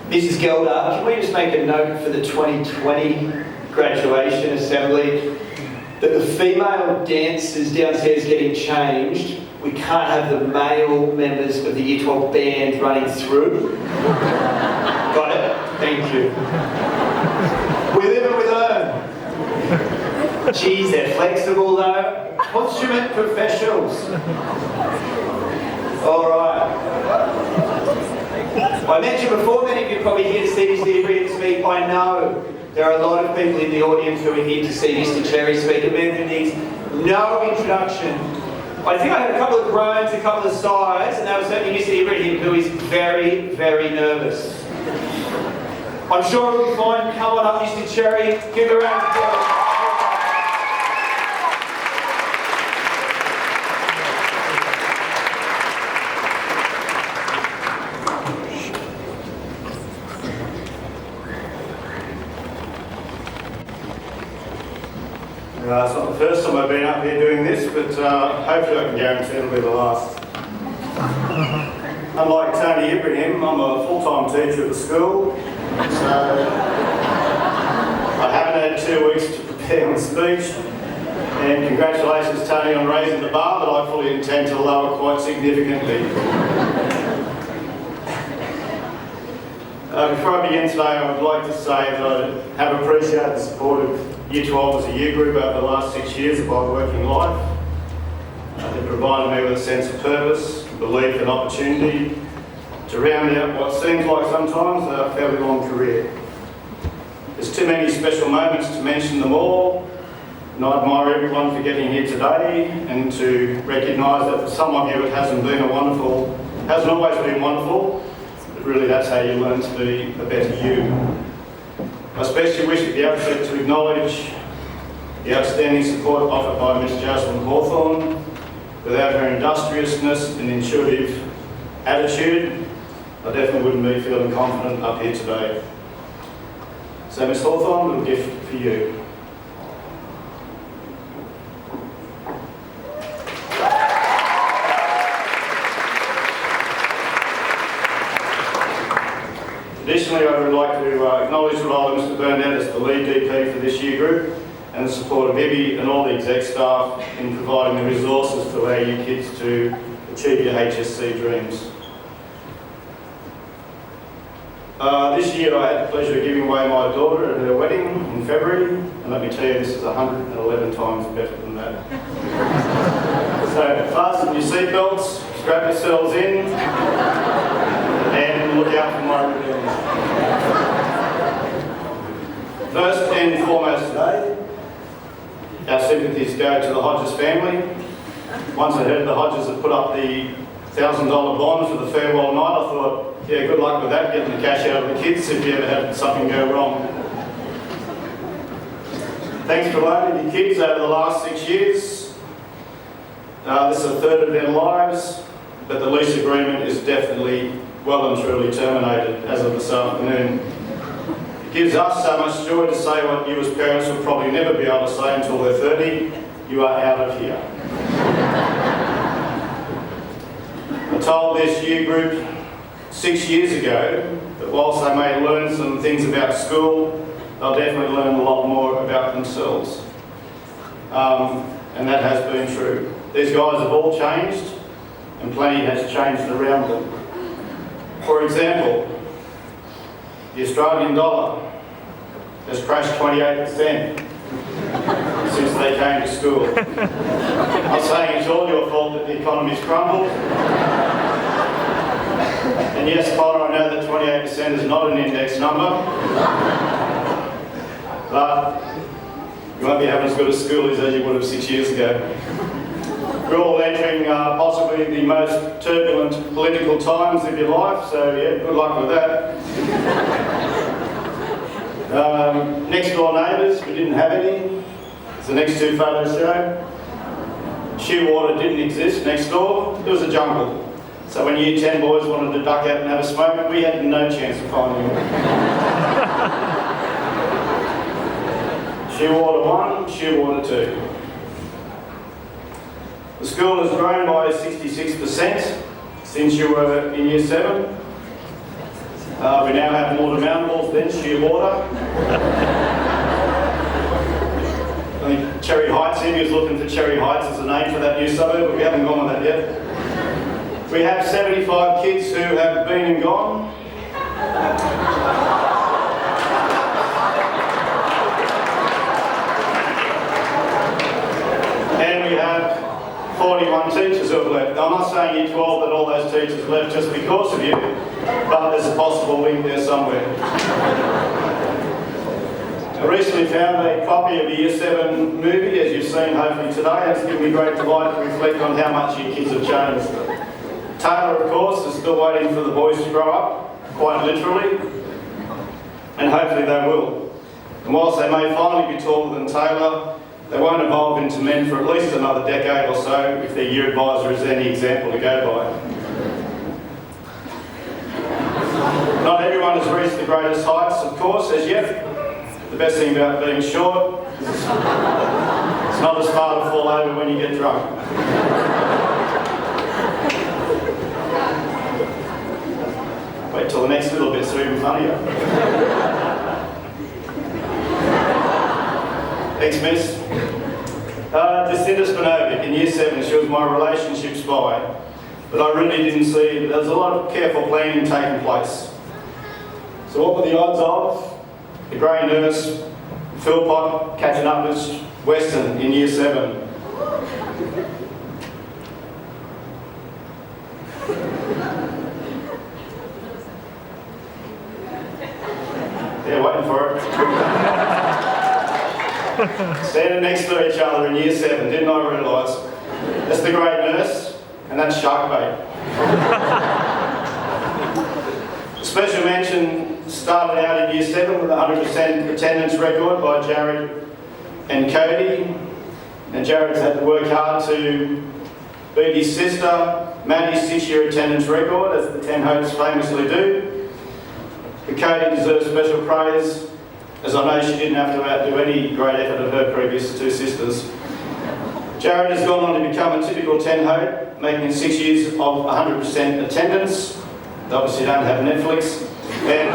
Mrs. Gelder, can we just make a note for the 2020 graduation assembly that the female dancers downstairs getting changed, we can't have the male members of the Year 12 band running through. Got it? Thank you. We live and we learn. Geez, they're flexible though. Consummate professionals. All right. I mentioned before, many of you are probably here to see Mr. Ibrahim speak. I know there are a lot of people in the audience who are here to see Mr. Cherry speak. A man who needs no introduction. I think I had a couple of groans, a couple of sighs, and that was certainly Mr. Ibrahim, who is very, very nervous. I'm sure it'll be fine. Come on up, Mr. Cherry. Give a round of applause. It's not the first time I've been up here doing this, but hopefully I can guarantee it'll be the last. Unlike Tony Ibrahim, I'm a full-time teacher at the school, so I haven't had 2 weeks to prepare my speech. And congratulations, Tony, on raising the bar, but I fully intend to lower quite significantly. Before I begin today, I would like to say that I have appreciated the support of Year 12 as a year group over the last 6 years of my working life. They've provided me with a sense of purpose, belief and opportunity to round out what seems like sometimes a fairly long career. There's too many special moments to mention them all, and I admire everyone for getting here today and to recognise that for some of you it hasn't always been wonderful, but really that's how you learn to be a better you. I especially wish at the outset to acknowledge the outstanding support offered by Ms. Jocelyn Hawthorne. Without her industriousness and intuitive attitude, I definitely wouldn't be feeling confident up here today. So Ms. Hawthorne, a little gift for you. Additionally, I would like to acknowledge the role of Mr. Burnett as the lead DP for this year group and the support of Ibby and all the exec staff in providing the resources to allow you kids to achieve your HSC dreams. This year I had the pleasure of giving away my daughter at her wedding in February, and let me tell you, this is 111 times better than that. So fasten your seatbelts, strap yourselves in, and look out for my revenge. First and foremost today, our sympathies go to the Hodges family. Once I heard the Hodges had put up the $1,000 bond for the farewell night, I thought, yeah, good luck with that, getting the cash out of the kids if you ever had something go wrong. Thanks for loaning your kids over the last 6 years. This is a third of their lives, but the lease agreement is definitely well and truly terminated as of this afternoon. It gives us so much joy to say what you as parents will probably never be able to say until they're 30, you are out of here. I told this year group 6 years ago that whilst they may learn some things about school, they'll definitely learn a lot more about themselves. And that has been true. These guys have all changed, and plenty has changed around them. For example, the Australian dollar has crashed 28% since they came to school. I'm not saying it's all your fault that the economy's crumbled. And yes, Connor, I know that 28% is not an index number, but you won't be having as good a school as you would have 6 years ago. We're all entering possibly the most turbulent political times of your life, so yeah, good luck with that. Next door neighbours, we didn't have any, as the next two photos show. Shearwater didn't exist next door, it was a jungle. So when Year 10 boys wanted to duck out and have a smoke, we had no chance of finding them. Shearwater 1, Shearwater 2. The school has grown by 66% since you were in Year 7. We now have more demountables than sheer water. I think Cherry Heights, Evie was looking for Cherry Heights as a name for that new suburb, but we haven't gone with that yet. We have 75 kids who have been and gone. And we have 41 teachers who have left. Now, I'm not saying Year 12 that all those teachers left just because of you, but there's a possible link there somewhere. I recently found a copy of the Year 7 movie, as you've seen hopefully today, and it's given me great delight to reflect on how much your kids have changed. Taylor, of course, is still waiting for the boys to grow up, quite literally, and hopefully they will. And whilst they may finally be taller than Taylor, they won't evolve into men for at least another decade or so if their year advisor is any example to go by. Not everyone has reached the greatest heights, of course, as yet. The best thing about being short is it's not as far to fall over when you get drunk. Wait till the next little bit's even funnier. Thanks, miss. Jacinta Spinovic in Year 7, she was my relationship spy, but I really didn't see there was a lot of careful planning taking place. So what were the odds of the grey nurse, Philpott, catching up with Weston in Year 7? Yeah, waiting for it. Standing next to each other in Year 7, didn't I realise? That's the great nurse, and that's shark bait. Special mention started out in Year 7 with a 100% attendance record by Jared and Cody. And Jared's had to work hard to beat his sister, Maddie's 6-year attendance record, as the 10 hosts famously do. But Cody deserves special praise, as I know she didn't have to outdo any great effort of her previous two sisters. Jared has gone on to become a typical 10 host, making 6 years of 100% attendance. They obviously don't have Netflix, and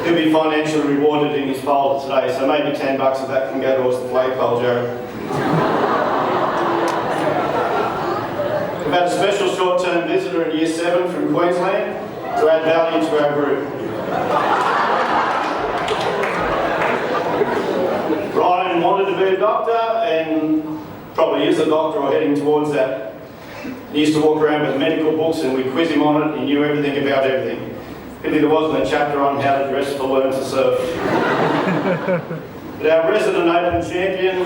he'll be financially rewarded in his folder today, so maybe $10 of that can go towards the flagpole, Jared. We've had a special short-term visitor in Year 7 from Queensland to add value to our group. Ryan wanted to be a doctor and probably is a doctor or heading towards that. He used to walk around with medical books and we'd quiz him on it. He knew everything about everything. Pity there wasn't a chapter on how to dress to learn to surf. But our resident Open champion...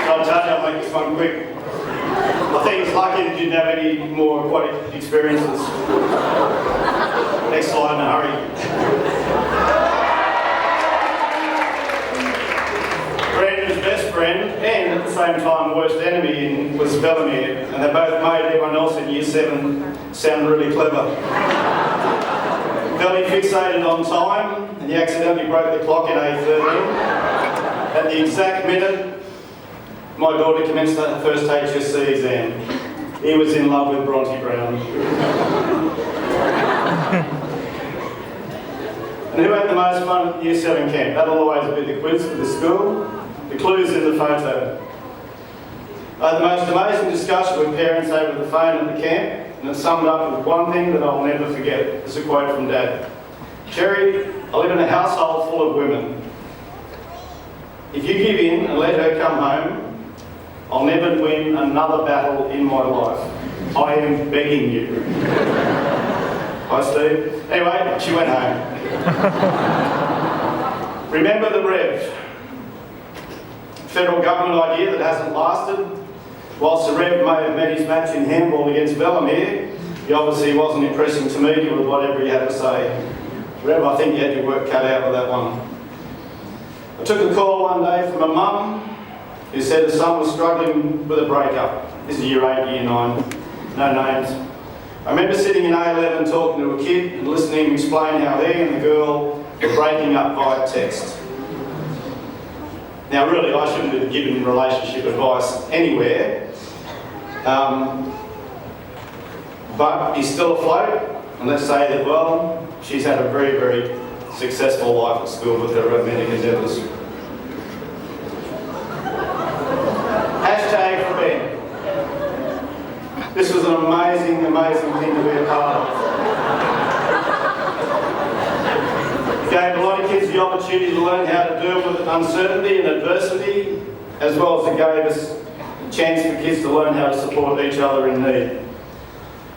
I'll tell you, I'll make this one quick. I think it's lucky that you didn't have any more aquatic experiences. Next slide in a hurry. Brandon's best friend and at the same time worst enemy was Bellamere, and they both made everyone else in Year 7 sound really clever. Belly fixated on time and he accidentally broke the clock in A13. At the exact minute my daughter commenced that first HSC exam. He was in love with Bronte Brown. And who had the most fun at Year 7 camp? That'll always be the quiz for the school. The clue's in the photo. I had the most amazing discussion with parents over the phone at the camp, and it summed up with one thing that I'll never forget. It's a quote from Dad. "Jerry, I live in a household full of women. If you give in and let her come home, I'll never win another battle in my life. I am begging you." Hi, Steve. Anyway, she went home. Remember the Rev. Federal government idea that hasn't lasted. Whilst the Rev may have met his match in handball against Bellamere, he obviously wasn't impressing to me with whatever he had to say. Rev, I think you had your work cut out with that one. I took a call one day from a mum who said her son was struggling with a breakup. This is Year 8, Year 9, no names. I remember sitting in A11 talking to a kid and listening to him explain how he and the girl were breaking up via text. Now really, I shouldn't have given relationship advice anywhere, But he's still afloat, and let's say that, well, she's had a very, very successful life at school with her romantic endeavours. Hashtag for Ben. This was an amazing, amazing thing to be a part of. It gave a lot of kids the opportunity to learn how to deal with uncertainty and adversity, as well as it gave us a chance for kids to learn how to support each other in need.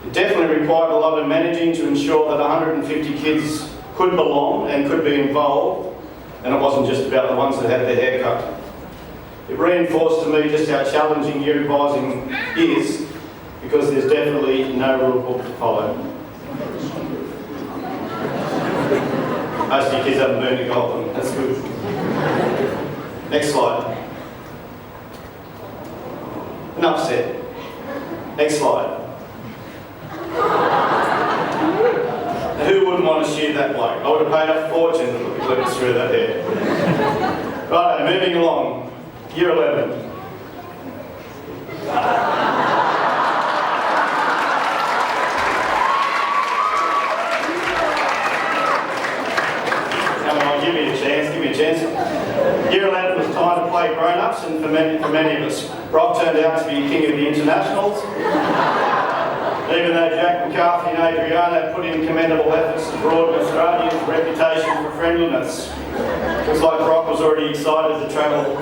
It definitely required a lot of managing to ensure that 150 kids could belong and could be involved, and it wasn't just about the ones that had their hair cut. It reinforced to me just how challenging year advising is, because there's definitely no rule book to follow. Most of you kids haven't been to Goulburn, that's good. Next slide. Enough said. Next slide. Now, who wouldn't want to shear that bloke? I would have paid a fortune to put me through that hair. Right, moving along. Year 11. Come on, give me a chance, give me a chance. Year 11 was time to play grown-ups, and for many of us, Rob turned out to be king of the internationals. Even though Jack McCarthy and Adriano put in commendable efforts to broaden Australia's reputation for friendliness. Looks like Rob was already excited to travel.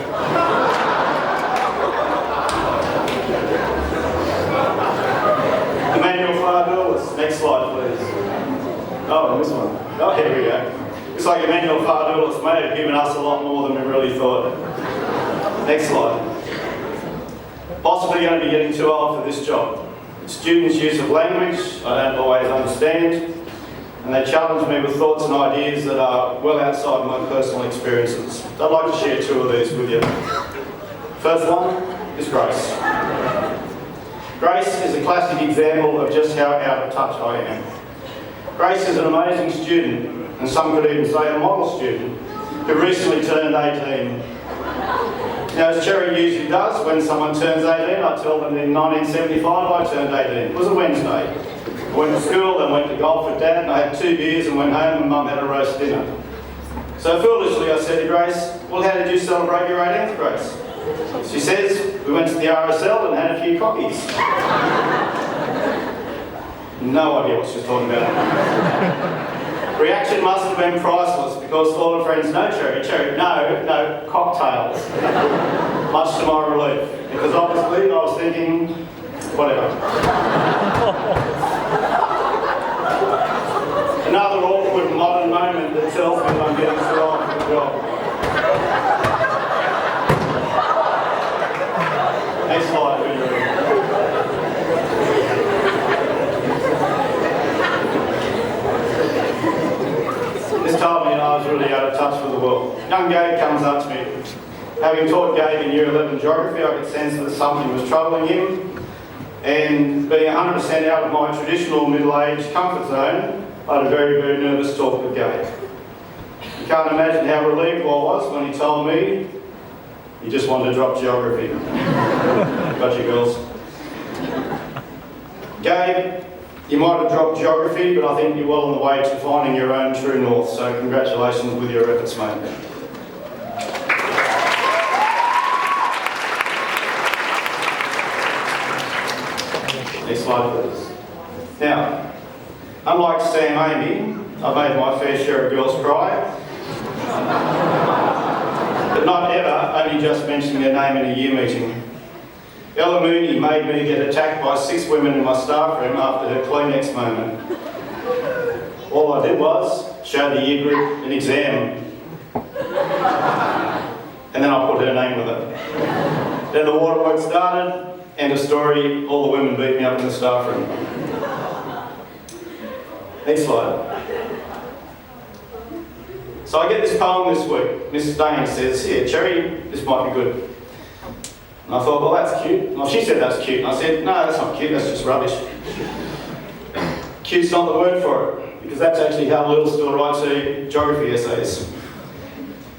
Emmanuel Fardulis, next slide please. Oh, this one. Oh, here we go. Looks like Emmanuel Fardulis may have given us a lot more than we really thought. Next slide. Possibly going to be getting too old for this job. Students' use of language, I don't always understand, and they challenge me with thoughts and ideas that are well outside my personal experiences. So I'd like to share two of these with you. First one is Grace. Grace is a classic example of just how out of touch I am. Grace is an amazing student, and some could even say a model student, who recently turned 18. Now, as Cherry usually does, when someone turns 18, I tell them in 1975 I turned 18. It was a Wednesday. I went to school, then went to golf with Dad, and I had 2 beers and went home, and Mum had a roast dinner. So foolishly I said to Grace, well, how did you celebrate your 18th, Grace? She says, we went to the RSL and had a few cockies. No idea what she's talking about. Reaction must have been priceless, because all her friends know Cherry, no, cocktails. Much to my relief, because obviously I was thinking, whatever. Another awkward modern moment that tells me I'm getting too old for the job. Next slide, will you? This told me I was really out of touch with the world. Young Gabe comes up to me. Having taught Gabe in Year 11 geography, I could sense that something was troubling him. And being 100% out of my traditional middle-aged comfort zone, I had a very, very nervous talk with Gabe. You can't imagine how relieved I was when he told me he just wanted to drop geography. Got you, girls. Gabe, you might have dropped geography, but I think you're well on the way to finding your own true north, so congratulations with your efforts, mate. Next slide, please. Now, unlike Sam Amy, I've made my fair share of girls cry, but not ever only just mentioning their name in a year meeting. Ella Mooney made me get attacked by 6 women in my staff room after her Kleenex moment. All I did was show the year group an exam. And then I put her name with it. Then the waterworks started. End of story, all the women beat me up in the staff room. Next slide. So I get this poem this week. Miss Dane says, here, Cherry, this might be good. And I thought, well, that's cute. Well, she said that's cute. And I said, no, that's not cute, that's just rubbish. Cute's not the word for it, because that's actually how Lil still writes her geography essays.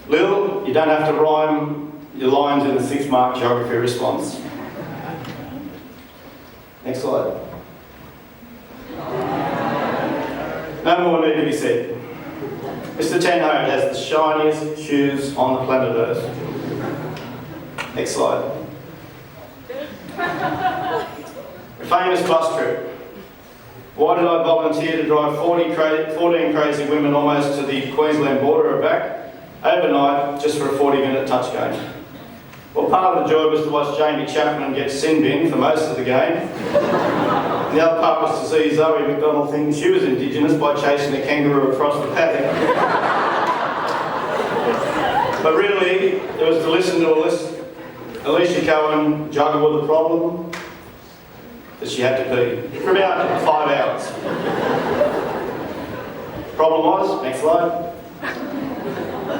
Lil, you don't have to rhyme your lines in the 6-mark geography response. Next slide. No more need to be said. Mr. Tenho has the shiniest shoes on the planet Earth. Next slide. A famous bus trip. Why did I volunteer to drive 14 crazy women almost to the Queensland border and back overnight just for a 40-minute touch game? Well, part of the joy was to watch Jamie Chapman get sin-binned for most of the game. The other part was to see Zoe McDonald think she was Indigenous by chasing a kangaroo across the paddock. But really, it was to listen to Alicia Cohen juggle with the problem that she had to pee for about 5 hours. Problem was, next slide,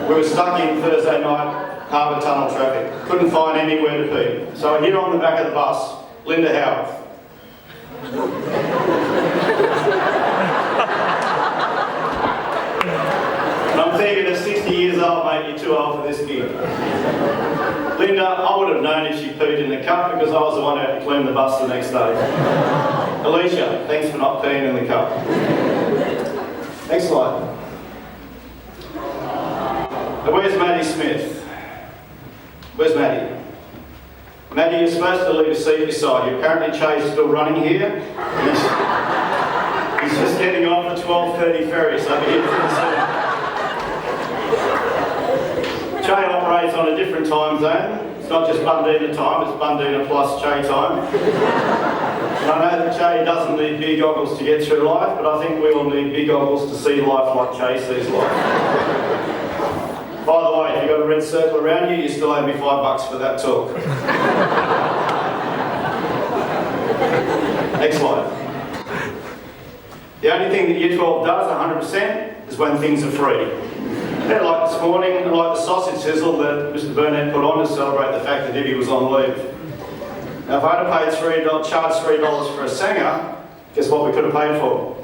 we were stuck in Thursday night harbour tunnel traffic. Couldn't find anywhere to pee. So here on the back of the bus, Linda Howarth. And I'm thinking at 60 years old, mate, you're too old for this gig. Linda, I would have known if she peed in the cup because I was the one who had to clean the bus the next day. Alicia, thanks for not peeing in the cup. Next slide. Now, where's Maddie Smith? Where's Maddie? Maddie, you're supposed to leave a seat beside you. Apparently Che's still running here. He's just getting off the 12:30 ferry, so be here pretty soon. Che operates on a different time zone. It's not just Bundeena time, it's Bundeena plus Che time. And I know that Che doesn't need beer goggles to get through life, but I think we all need beer goggles to see life like Che sees life. By the way, if you've got a red circle around you, you still owe me $5 for that talk. Next slide. The only thing that Year 12 does 100% is when things are free. They're like this morning, like the sausage sizzle that Mr. Burnett put on to celebrate the fact that Debbie was on leave. Now, if I'd have paid charged $3 for a sanger, guess what we could have paid for?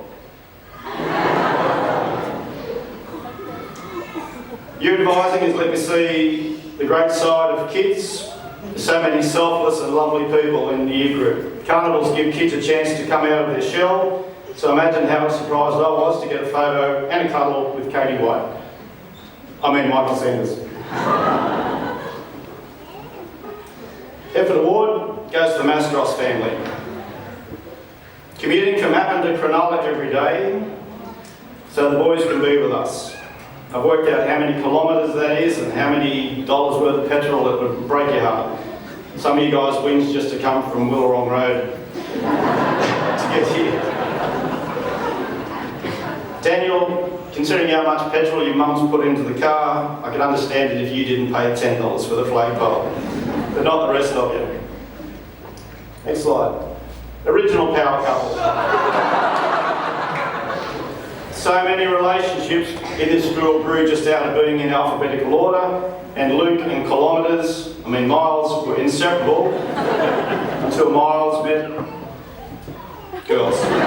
You advising has let me see the great side of kids. There's so many selfless and lovely people in the year group. Carnivals give kids a chance to come out of their shell, so imagine how surprised I was to get a photo and a cuddle with Katie White. I mean Michael Sanders. Effort Award goes to the Mastros family. Commuting from Appin to Cronulla every day, so the boys can be with us. I've worked out how many kilometres that is and how many dollars worth of petrol that would break your heart. Some of you guys wins just to come from Willerong Road to get here. Daniel, considering how much petrol your mum's put into the car, I could understand it if you didn't pay $10 for the flagpole, but not the rest of you. Next slide. Original power couple. So many relationships in this school grew just out of being in alphabetical order, and Luke and miles were inseparable until Miles met girls.